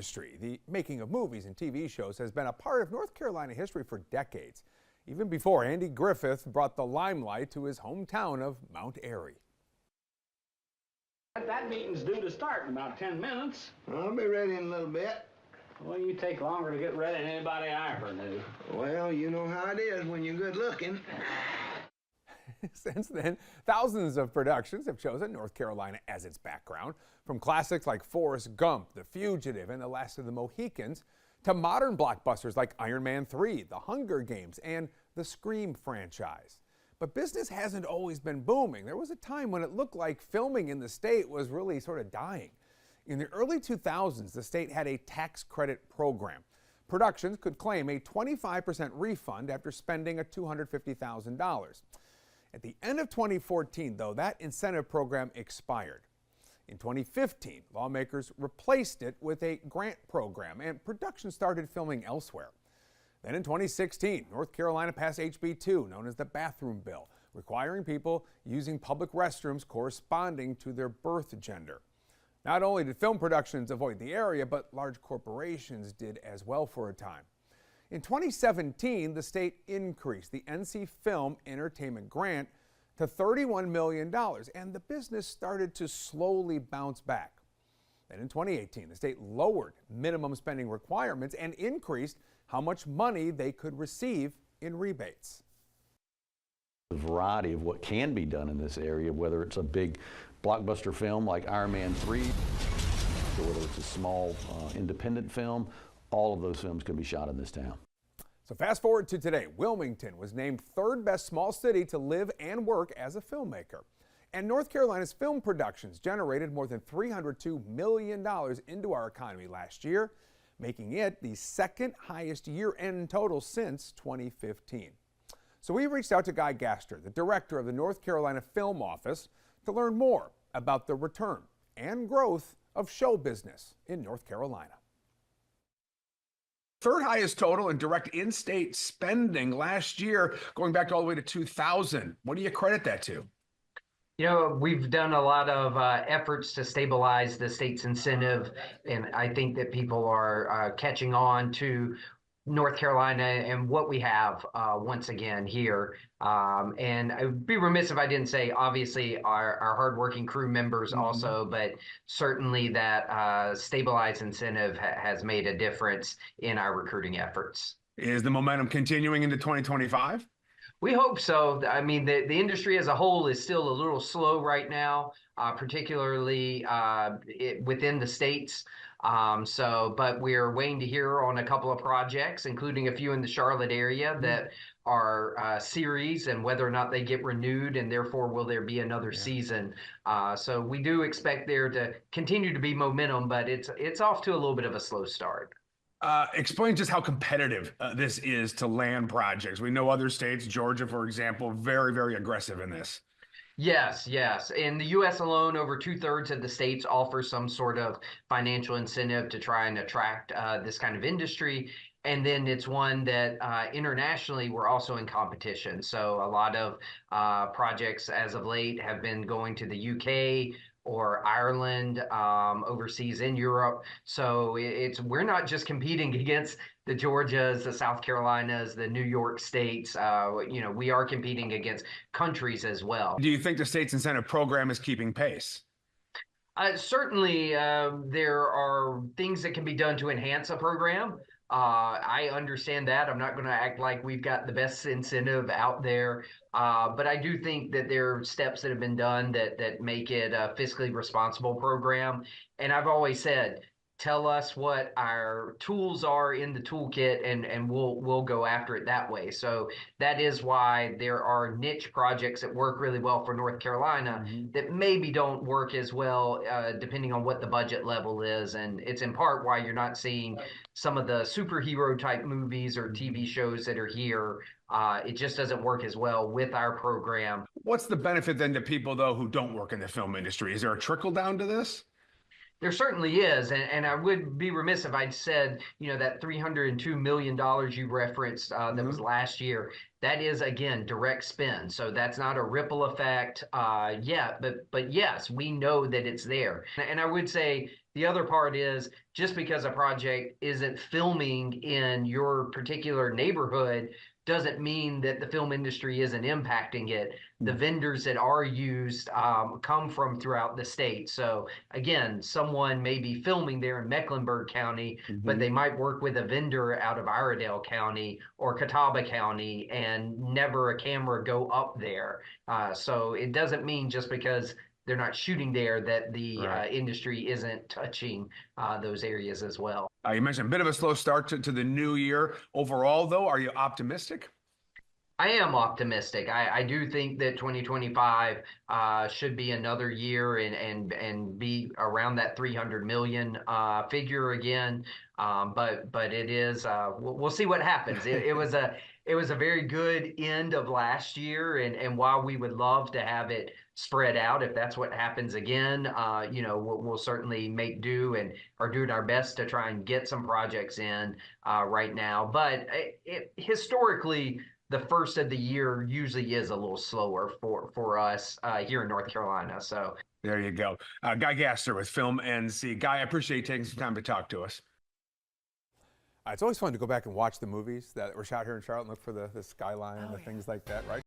Industry. The making of movies and TV shows has been a part of North Carolina history for decades, even before Andy Griffith brought the limelight to his hometown of Mount Airy. That meeting's due to start in about 10 minutes. I'll be ready in a little bit. Well, you take longer to get ready than anybody I ever knew. Well, you know how it is when you're good looking. Since then, thousands of productions have chosen North Carolina as its background, from classics like Forrest Gump, The Fugitive, and The Last of the Mohicans, to modern blockbusters like Iron Man 3, The Hunger Games, and the Scream franchise. But business hasn't always been booming. There was a time when it looked like filming in the state was really sort of dying. In the early 2000s, the state had a tax credit program. Productions could claim a 25% refund after spending $250,000. At the end of 2014, though, that incentive program expired. In 2015, lawmakers replaced it with a grant program, and production started filming elsewhere. Then in 2016, North Carolina passed HB 2, known as the Bathroom Bill, requiring people using public restrooms corresponding to their birth gender. Not only did film productions avoid the area, but large corporations did as well for a time. In 2017, the state increased the NC Film Entertainment Grant to $31 million, and the business started to slowly bounce back. Then in 2018, the state lowered minimum spending requirements and increased how much money they could receive in rebates. A variety of what can be done in this area, whether it's a big blockbuster film like Iron Man 3, or whether it's a small independent film, all of those films can be shot in this town. So fast forward to today, Wilmington was named third best small city to live and work as a filmmaker. And North Carolina's film productions generated more than $302 million into our economy last year, making it the second highest year-end total since 2015. So we reached out to Guy Gaster, the director of the North Carolina Film Office, to learn more about the return and growth of show business in North Carolina. Third highest total in direct in-state spending last year, going back all the way to 2000. What do you credit that to? You know, we've done a lot of efforts to stabilize the state's incentive, and I think that people are catching on to North Carolina and what we have once again here. And I would be remiss if I didn't say, obviously, our hardworking crew members also, but certainly that stabilized incentive has made a difference in our recruiting efforts. Is the momentum continuing into 2025? We hope so. I mean, the industry as a whole is still a little slow right now, particularly within the states. But we're waiting to hear on a couple of projects, including a few in the Charlotte area that are series, and whether or not they get renewed, and therefore will there be another season. So we do expect there to continue to be momentum, but it's off to a little bit of a slow start. Explain just how competitive this is to land projects. We know other states, Georgia, for example, very, very aggressive in this. Yes. In the U.S. alone, over 2/3 of the states offer some sort of financial incentive to try and attract this kind of industry. And then it's one that internationally we're also in competition. So a lot of projects as of late have been going to the UK or Ireland, overseas in Europe. So we're not just competing against the Georgias, the South Carolinas, the New York states. We are competing against countries as well. Do you think the state's incentive program is keeping pace? Certainly, there are things that can be done to enhance a program. I understand that. I'm not going to act like we've got the best incentive out there. But I do think that there are steps that have been done that make it a fiscally responsible program. And I've always said, tell us what our tools are in the toolkit, and we'll go after it that way. So that is why there are niche projects that work really well for North Carolina that maybe don't work as well depending on what the budget level is. And it's in part why you're not seeing some of the superhero type movies or TV shows that are here. It just doesn't work as well with our program. What's the benefit then to people, though, who don't work in the film industry? Is there a trickle down to this? There certainly is, and I would be remiss if I'd said, that $302 million you referenced that was last year. That is, again, direct spend. So that's not a ripple effect yet, but yes, we know that it's there. And I would say the other part is just because a project isn't filming in your particular neighborhood doesn't mean that the film industry isn't impacting it. The vendors that are used come from throughout the state. So again, someone may be filming there in Mecklenburg County, but they might work with a vendor out of Iredell County or Catawba County and never a camera go up there. So it doesn't mean just because they're not shooting there that the industry isn't touching those areas as well. You mentioned a bit of a slow start to the new year. Overall, though, are you optimistic? I am optimistic. I do think that 2025 should be another year and be around that 300 million figure again. But it is we'll see what happens. It was a very good end of last year, and while we would love to have it spread out, if that's what happens again, we'll certainly make do and are doing our best to try and get some projects in right now. But historically, the first of the year usually is a little slower for us here in North Carolina. So there you go. Guy Gaster with Film NC. Guy, I appreciate you taking some time to talk to us. It's always fun to go back and watch the movies that were shot here in Charlotte and look for the skyline and the things like that, right?